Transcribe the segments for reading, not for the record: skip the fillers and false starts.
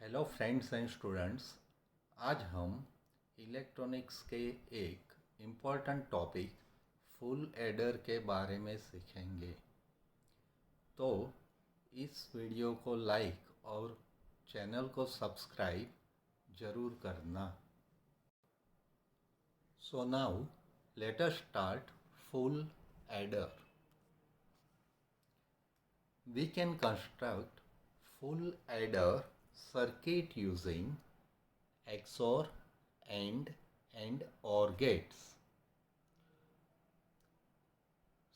Hello friends and students, आज हम electronics के एक इम्पॉर्टेंट टॉपिक फुल एडर के बारे में सीखेंगे। तो इस वीडियो को लाइक और चैनल को सब्सक्राइब ज़रूर करना। So now let us start full adder. We can construct full adder circuit using XOR, and OR gates.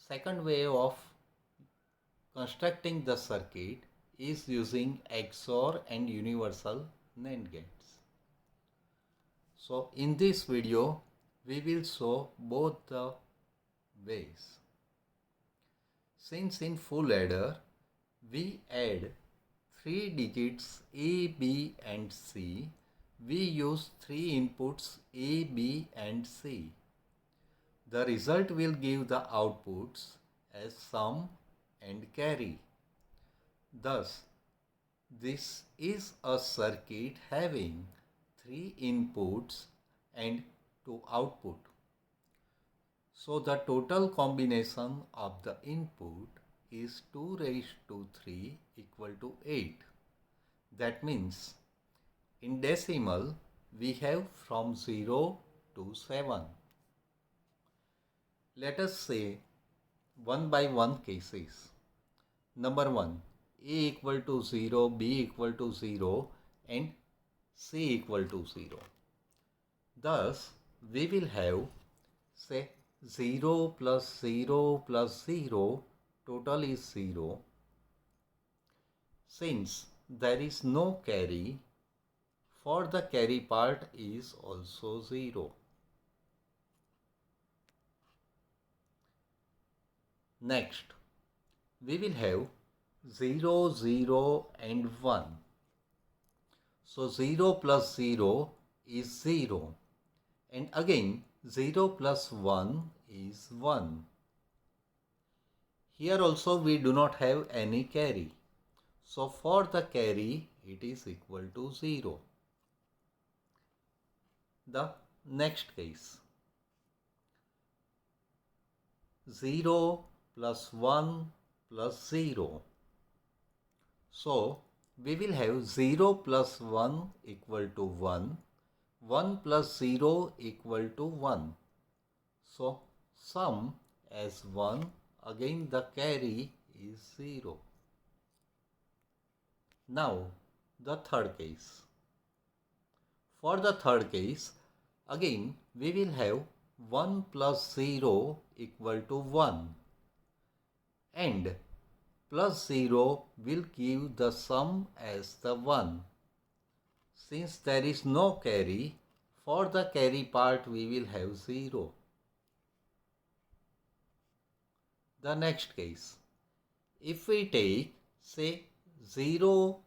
Second way of constructing the circuit is using XOR and Universal NAND gates. So in this video we will show both the ways. Since in full adder we add 3 digits A, B and C, we use 3 inputs A, B and C. The result will give the outputs as sum and carry. Thus, this is a circuit having 3 inputs and 2 outputs. So the total combination of the input is 2 raised to 3 equal to 8. That means in decimal we have from 0 to 7. Let us say one by one cases. Number 1, A equal to 0, B equal to 0 and C equal to 0. Thus we will have say 0 plus 0 plus 0, total is 0. Since there is no carry, for the carry part is also 0. Next, we will have 0, 0 and 1. So 0 plus 0 is 0 and again 0 plus 1 is 1. Here also we do not have any carry. So for the carry it is equal to 0. The next case, 0 plus 1 plus 0. So we will have 0 plus 1 equal to 1, 1 plus 0 equal to 1. So sum as 1, again the carry is 0. Now the third case. For the third case, again we will have 1 plus 0 equal to 1 and plus 0 will give the sum as the 1. Since there is no carry, for the carry part we will have 0. The next case, if we take say 0,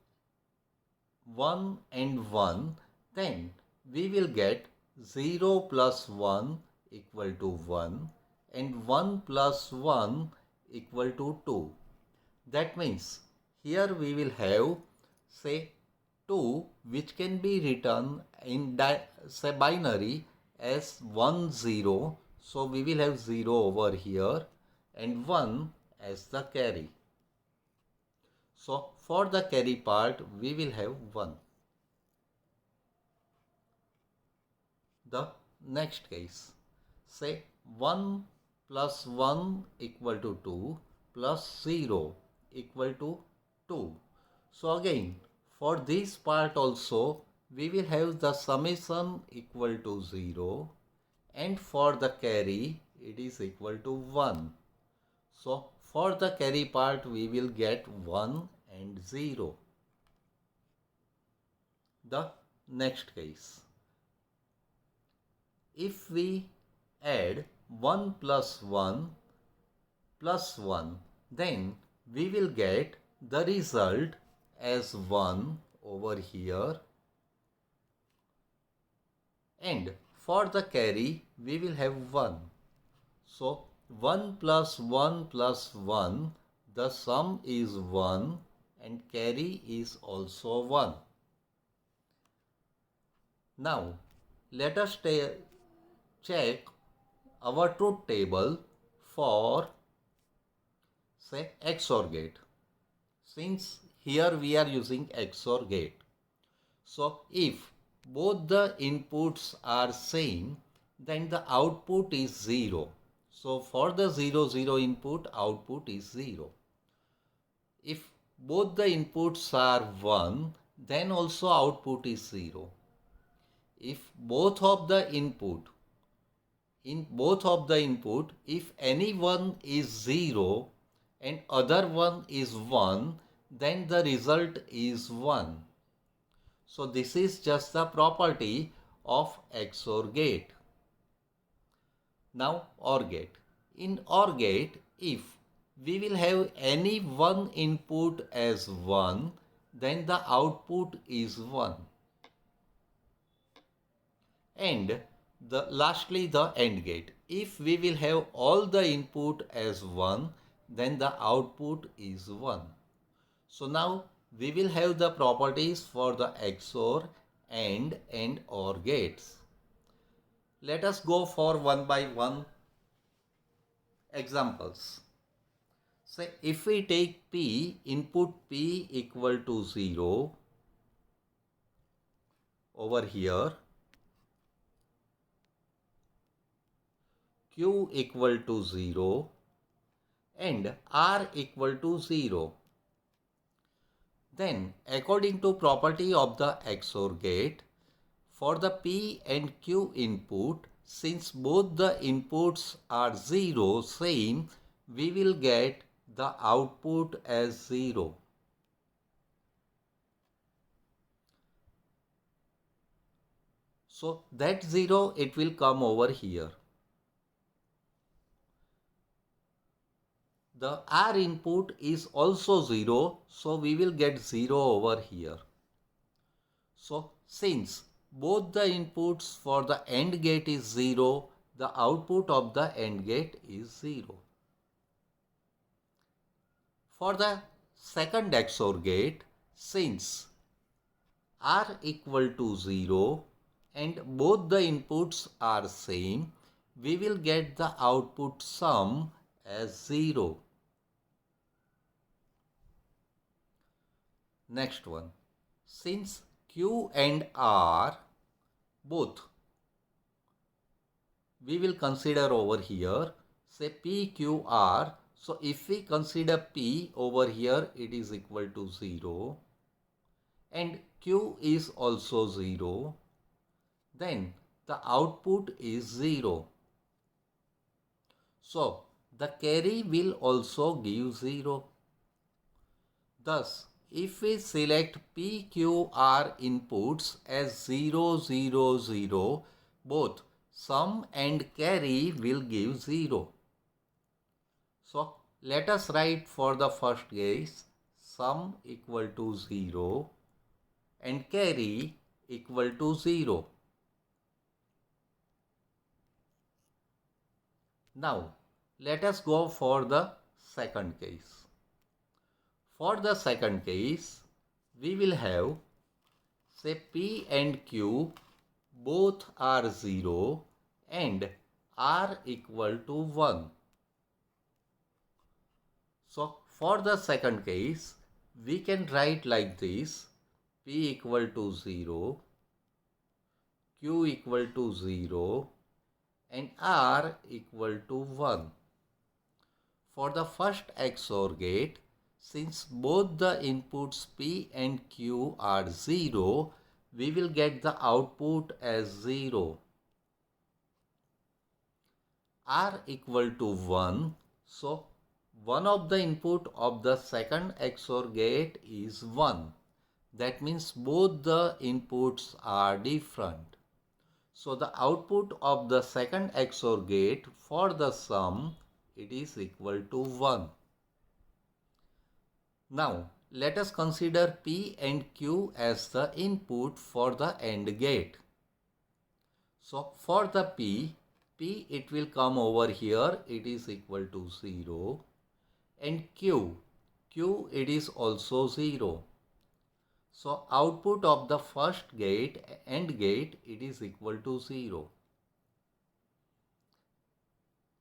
1 and 1, then we will get 0 plus 1 equal to 1 and 1 plus 1 equal to 2. That means here we will have say 2 which can be written in say binary as 1 0. So we will have 0 over here and 1 as the carry. So for the carry part we will have 1. The next case, say 1 plus 1 equal to 2 plus 0 equal to 2. So again for this part also we will have the summation equal to 0 and for the carry it is equal to 1. So for the carry part we will get 1 and 0. The next case, if we add 1 plus 1 plus 1, then we will get the result as 1 over here and for the carry we will have 1. So 1 plus 1 plus 1, the sum is 1 and carry is also 1. Now let us check our truth table for say XOR gate. Since here we are using XOR gate. So if both the inputs are same, then the output is 0. So for the 0 0 input, output is 0. If both the inputs are 1, then also output is 0. If both of the input, in both of the input, if any one is 0 and other one is 1, then the result is 1. So this is just the property of XOR gate. Now OR gate. In OR gate, if we will have any one input as 1, then the output is 1. And lastly the AND gate. If we will have all the input as 1, then the output is 1. So now we will have the properties for the XOR and OR gates. Let us go for one by one examples. Say if we take P, input P equal to 0 over here, Q equal to 0 and R equal to 0. Then according to property of the XOR gate, for the P and Q input, since both the inputs are 0 same, we will get the output as 0. So that 0 it will come over here. The R input is also 0, so we will get 0 over here. So since both the inputs for the AND gate is 0, the output of the AND gate is 0. For the second XOR gate, since R equal to 0 and both the inputs are same, we will get the output sum as 0. Next one. Since Q and R both, we will consider over here, say PQR. So if we consider P over here, it is equal to 0 and Q is also 0, then the output is 0. So the carry will also give 0. Thus, if we select PQR inputs as 0, 0, 0, both sum and carry will give 0. So, let us write for the first case, sum equal to 0 and carry equal to 0. Now, let us go for the second case. For the second case, we will have, say P and Q both are 0 and R equal to 1. So for the second case, we can write like this, P equal to 0, Q equal to 0 and R equal to 1. For the first XOR gate, since both the inputs P and Q are 0, we will get the output as 0. R equal to 1, so one of the input of the second XOR gate is 1. That means both the inputs are different. So the output of the second XOR gate for the sum, it is equal to 1. Now, let us consider P and Q as the input for the AND gate. So, for the P it will come over here, it is equal to 0 and Q it is also 0. So output of the first gate, AND gate, it is equal to 0.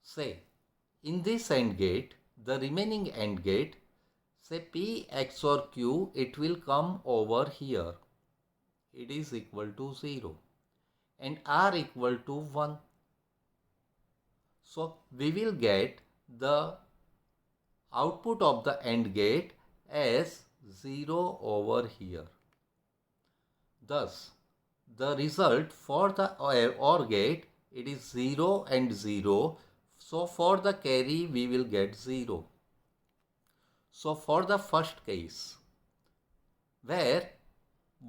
Say, in this AND gate, the remaining AND gate, say P XOR Q, it will come over here. It is equal to 0 and R equal to 1. So we will get the output of the AND gate as 0 over here. Thus, the result for the OR gate, it is 0 and 0. So for the carry, we will get 0. So for the first case, where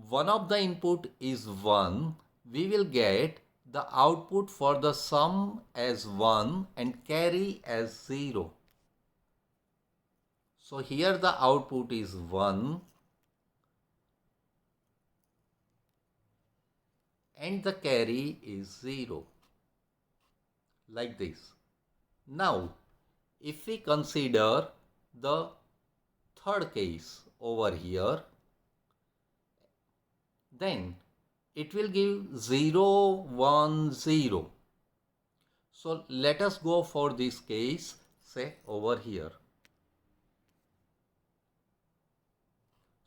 one of the input is 1, we will get the output for the sum as 1 and carry as 0. So here the output is 1 and the carry is 0, like this. Now, if we consider the third case over here, then it will give 0, 1, 0. So let us go for this case, say over here.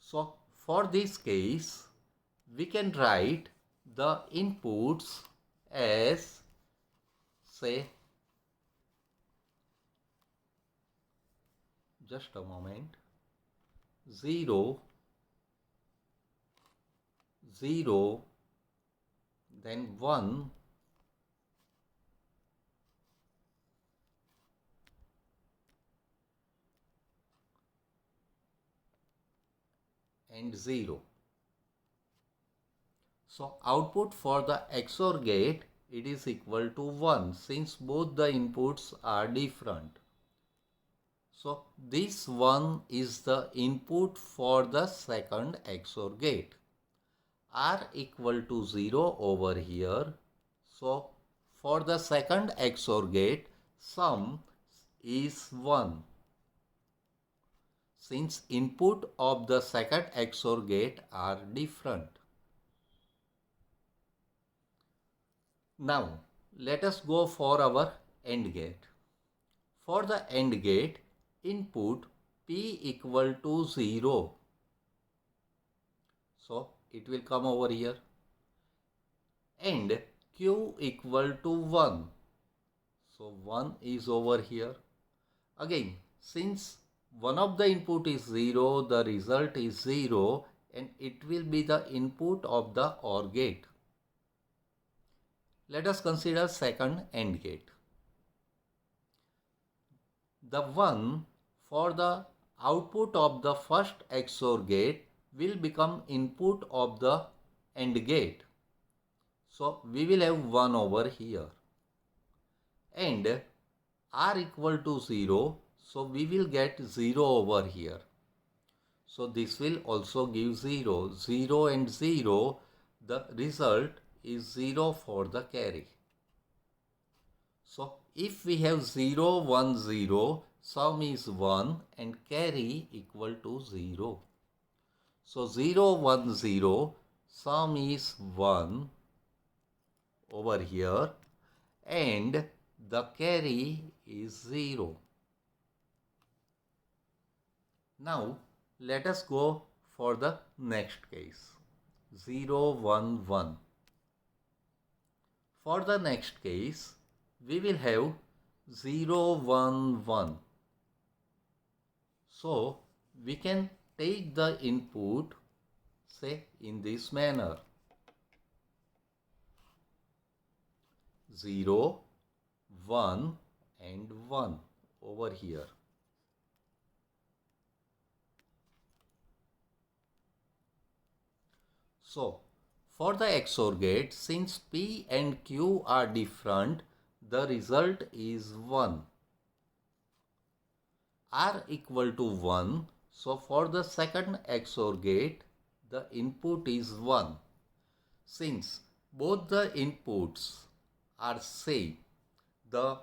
So for this case, we can write the inputs as, say, just a moment, 0, 0, then 1, and 0. So output for the XOR gate, it is equal to 1 since both the inputs are different. So this 1 is the input for the second XOR gate. R equal to 0 over here. So for the second XOR gate, sum is 1. Since input of the second XOR gate are different. Now, let us go for our AND gate. For the AND gate, input P equal to 0. So, it will come over here. And Q equal to 1. So, 1 is over here. Again, since one of the input is 0, the result is 0 and it will be the input of the OR gate. Let us consider second AND gate. The 1 for the output of the first XOR gate will become input of the AND gate. So we will have 1 over here. And R equal to 0. So we will get 0 over here. So this will also give 0. 0 and 0. The result is 0 for the carry. So if we have 0, 1, 0, sum is 1 and carry equal to 0. So 0, 1, 0, sum is 1 over here and the carry is 0. Now let us go for the next case. 0, 1, 1. For the next case, we will have 0, 1, 1. So we can take the input, say, in this manner. 0, 1 and 1 over here. So for the XOR gate, since P and Q are different, the result is 1. R equal to 1. So for the second XOR gate, the input is 1. Since both the inputs are same, the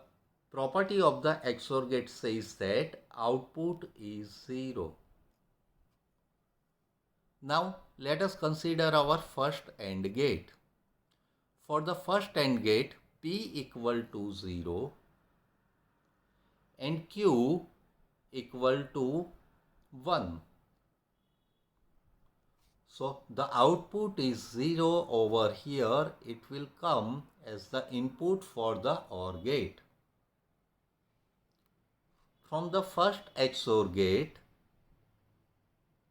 property of the XOR gate says that output is 0. Now let us consider our first AND gate. For the first AND gate, P equal to 0 and Q equal to 1. So the output is 0 over here. It will come as the input for the OR gate. From the first XOR gate,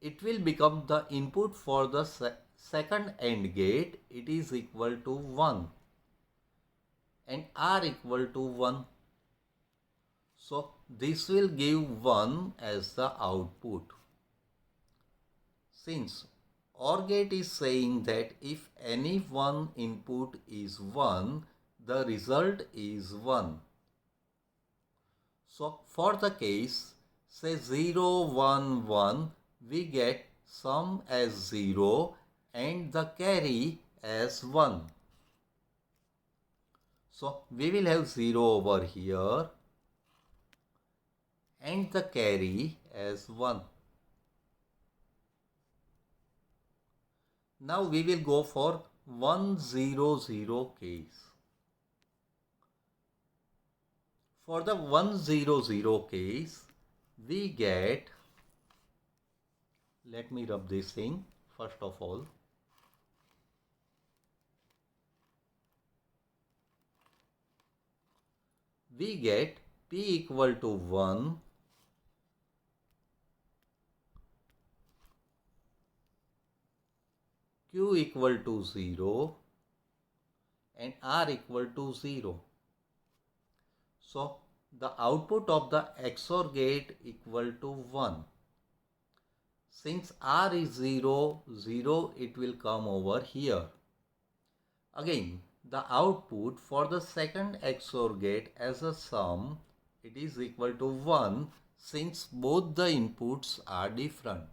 it will become the input for the second AND gate. It is equal to 1 and R equal to 1. So this will give 1 as the output. Since OR gate is saying that if any one input is 1, the result is 1. So for the case, say 0, 1, 1, we get sum as 0 and the carry as 1. So we will have 0 over here and the carry as 1. Now we will go for 1, 0, 0 case. For the 1, 0, 0 case, we get, let me rub this thing first of all. We get P equal to 1, Q equal to 0 and R equal to 0. So the output of the XOR gate equal to 1. Since R is 0, 0, it will come over here. Again, the output for the second XOR gate as a sum, it is equal to 1 since both the inputs are different.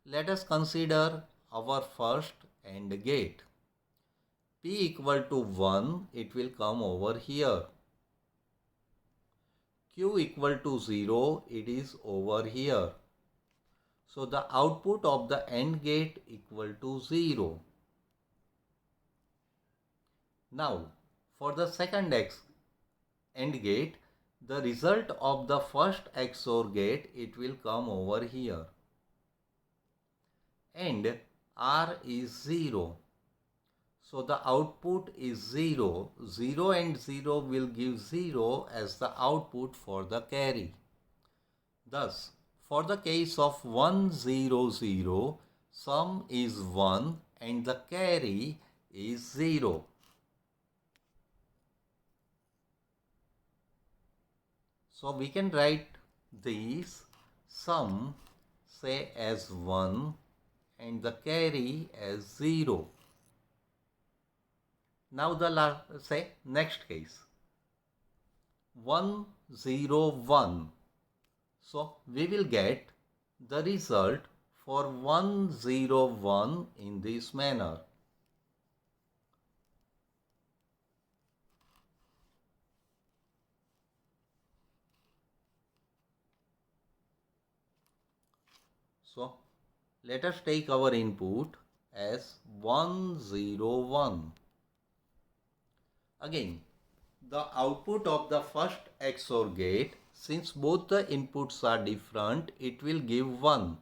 Let us consider our first AND gate. P equal to 1, it will come over here. Q equal to 0, it is over here. So the output of the AND gate equal to 0. Now for the second AND gate, the result of the first XOR gate, it will come over here. And R is 0. So the output is 0. 0 and 0 will give 0 as the output for the carry. Thus, for the case of 1, 0, 0, sum is 1 and the carry is 0. So we can write these sum say as 1 and the carry as 0. Now the say next case 1, 0, 1. So we will get the result for 1, 0, 1 in this manner. So let us take our input as 1, 0, 1. Again, the output of the first XOR gate, since both the inputs are different, it will give 1.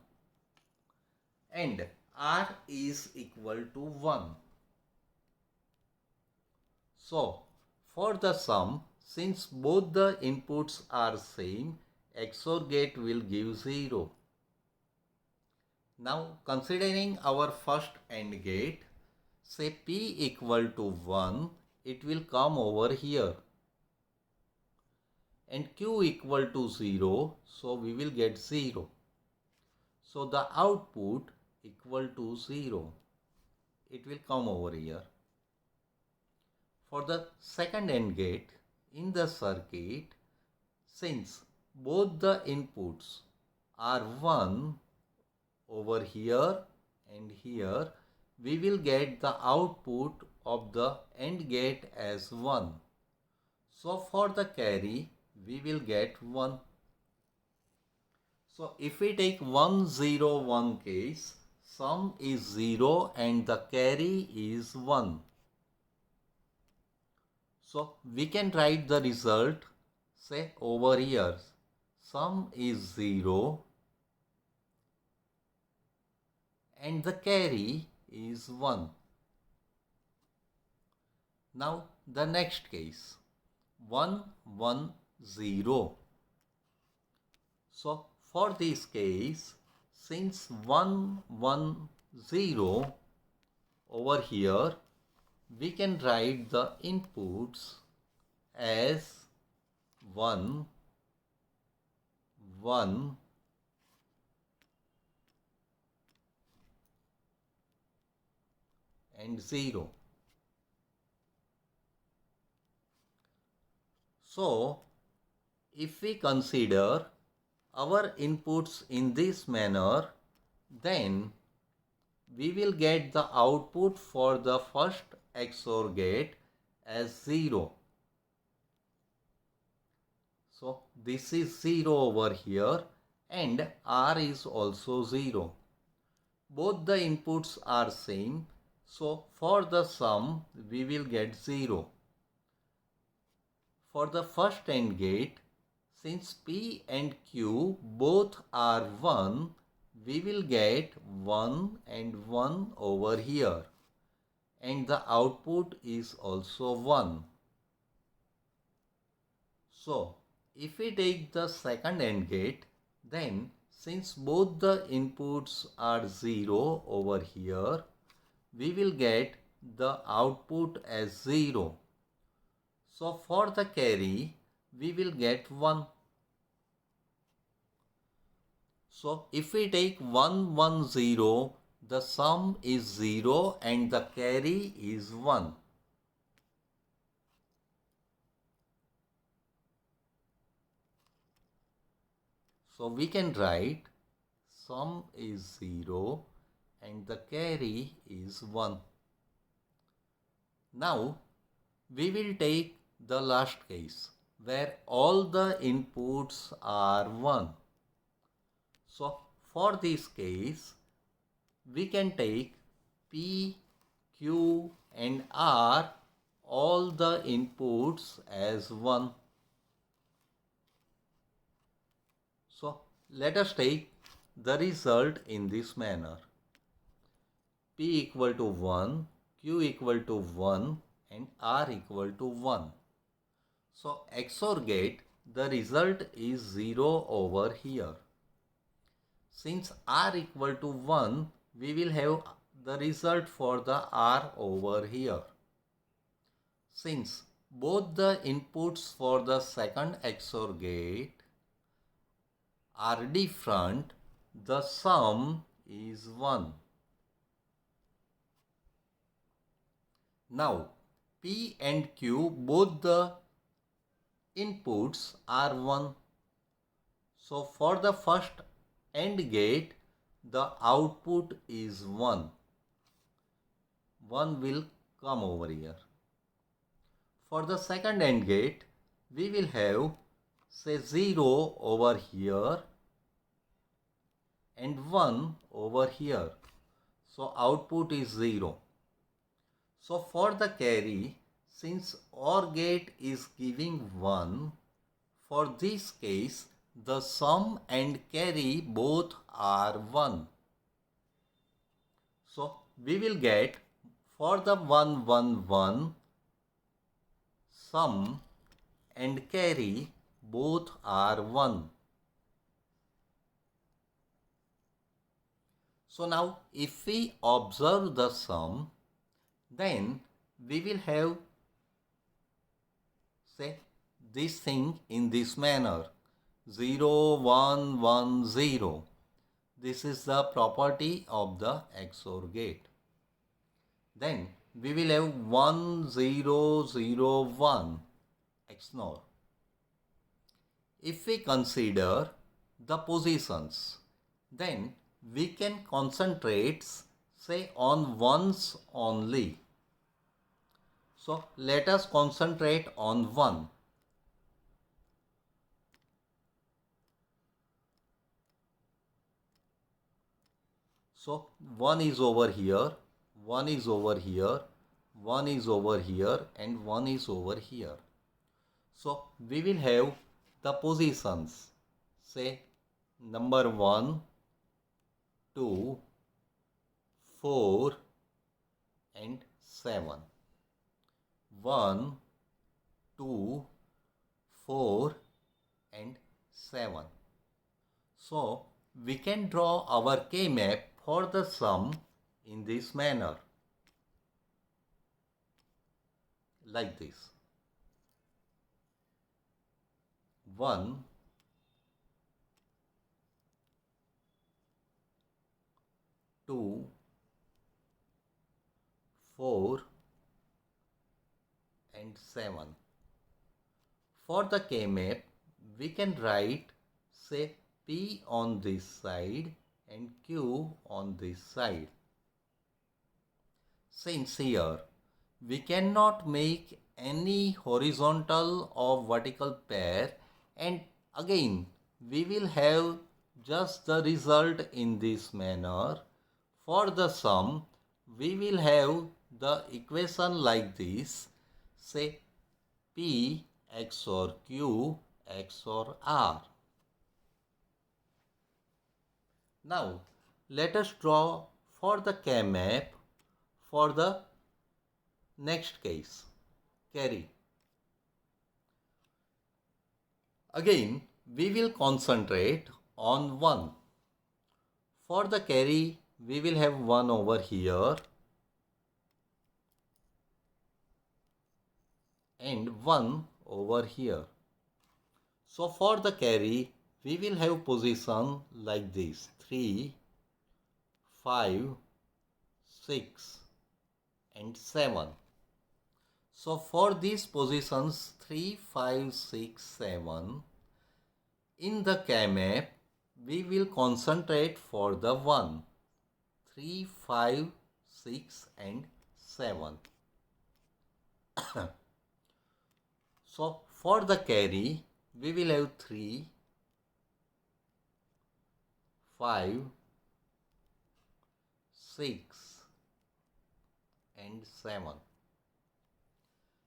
And R is equal to 1. So, for the sum, since both the inputs are same, XOR gate will give 0. Now, considering our first AND gate, say P equal to 1, it will come over here. And Q equal to 0, so we will get 0. So the output equal to 0. It will come over here. For the second AND gate in the circuit, since both the inputs are 1 over here and here, we will get the output of the AND gate as 1. So for the carry, we will get 1. So if we take 1, 0, 1 case, sum is 0 and the carry is 1. So we can write the result, say over here, sum is 0 and the carry is 1. Now the next case, 1 1 0. So for this case, since 1 1 0 over here, we can write the inputs as 1 1 and 0. So if we consider our inputs in this manner, then we will get the output for the first XOR gate as 0. So this is 0 over here and R is also 0. Both the inputs are same. So for the sum we will get 0. For the first AND gate, since P and Q both are 1, we will get 1 and 1 over here. And the output is also 1. So, if we take the second AND gate, then since both the inputs are 0 over here, we will get the output as 0. So for the carry, we will get 1. So if we take 1 1 0, the sum is 0 and the carry is 1. So we can write sum is 0 and the carry is 1. Now we will take the last case where all the inputs are 1. So for this case, we can take P, Q and R, all the inputs as 1. So let us take the result in this manner. P equal to 1, Q equal to 1 and R equal to 1. So XOR gate, the result is 0 over here. Since R equal to 1, we will have the result for the R over here. Since both the inputs for the second XOR gate are different, the sum is 1. Now, P and Q, both the inputs are 1. So, for the first AND gate, the output is 1. 1 will come over here. For the second AND gate, we will have say 0 over here and 1 over here. So output is 0. So for the carry, since OR gate is giving 1, for this case the sum and carry both are 1. So we will get for the 1 1 1, sum and carry both are 1. So now if we observe the sum, then we will have say this thing in this manner, 0 1 1 0. This is the property of the XOR gate. Then we will have 1 0 0 1 XNOR. If we consider the positions, then we can concentrate say on ones only. So let us concentrate on 1. So one is over here, one is over here, one is over here, and one is over here. So we will have the positions. Say number 1, 2, 4 and 7. 1, 2, 4 and 7. So we can draw our K-map for the sum in this manner, like this. 1, 2, 4 and 7. For the K-map, we can write, say, P on this side and Q on this side. Since here we cannot make any horizontal or vertical pair, and again we will have just the result in this manner. For the sum, we will have the equation like this, say P XOR Q XOR R. Now let us draw for the K-map for the next case, carry. Again, we will concentrate on 1. For the carry, we will have 1 over here and 1 over here. So for the carry, we will have position like this, 3, 5, 6 and 7. So for these positions 3, 5, 6, 7, in the K-map, we will concentrate for the 1, 3, 5, 6 and 7. So for the carry, we will have 3, 5, 6 and 7.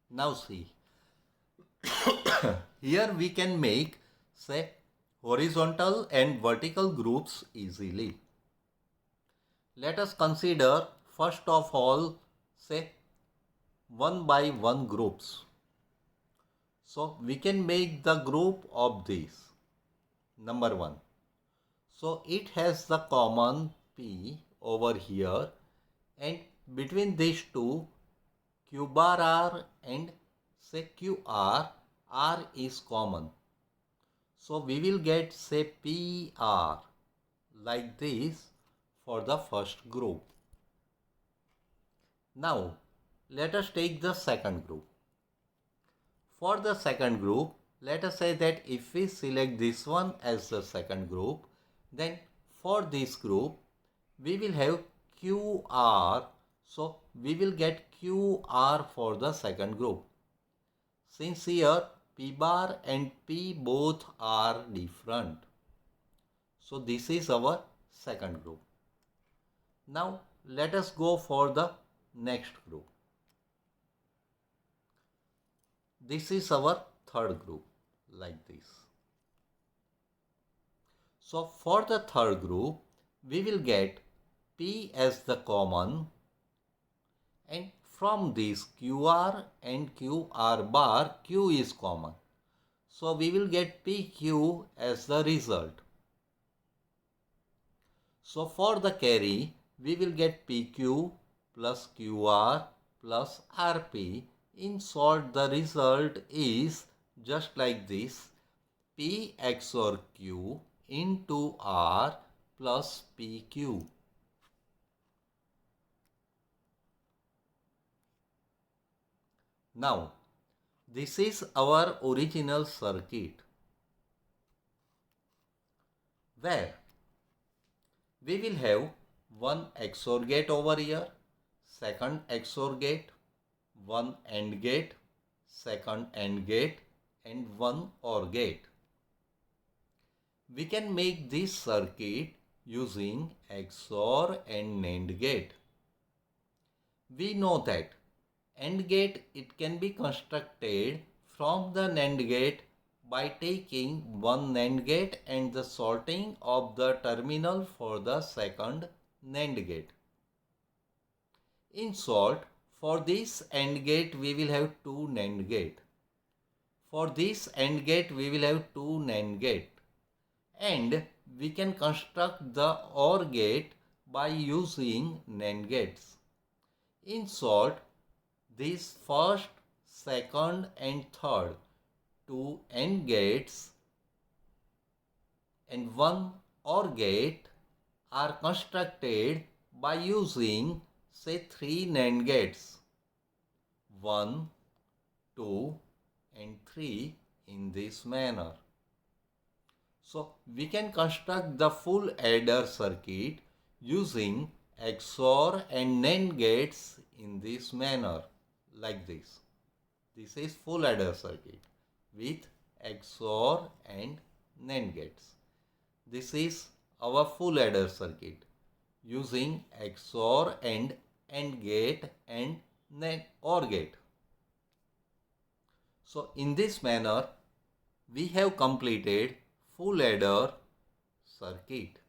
Now see, here we can make, say, horizontal and vertical groups easily. Let us consider first of all, say, 1 by 1 groups. So we can make the group of this, number 1. So it has the common P over here, and between these two, Q bar R and say QR, R is common. So we will get, say, PR like this for the first group. Now let us take the second group. For the second group, let us say that if we select this one as the second group, then for this group we will have QR. So we will get QR for the second group. Since here P bar and P both are different, so this is our second group. Now let us go for the next group. This is our third group, like this. So for the third group, we will get P as the common, and from this QR and QR bar, Q is common. So we will get PQ as the result. So for the carry, we will get PQ plus QR plus RP. In short, the result is just like this, P XOR Q into R plus PQ. Now, this is our original circuit, where we will have one XOR gate over here, second XOR gate, one AND gate, second AND gate, and one OR gate. We can make this circuit using XOR and NAND gate. We know that AND gate, it can be constructed from the NAND gate by taking one NAND gate and the sorting of the terminal for the second NAND gate. In short, for this AND gate we will have two NAND gate. For this AND gate we will have two NAND gate. And we can construct the OR gate by using NAND gates. In short, these first, second and third two AND gates and one OR gate are constructed by using say three NAND gates 1, 2 and 3 in this manner. So we can construct the full adder circuit using XOR and NAND gates in this manner like this. This is full adder circuit with XOR and NAND gates. This is our full adder circuit using XOR and AND gate and NAND OR gate. So in this manner we have completed full adder circuit.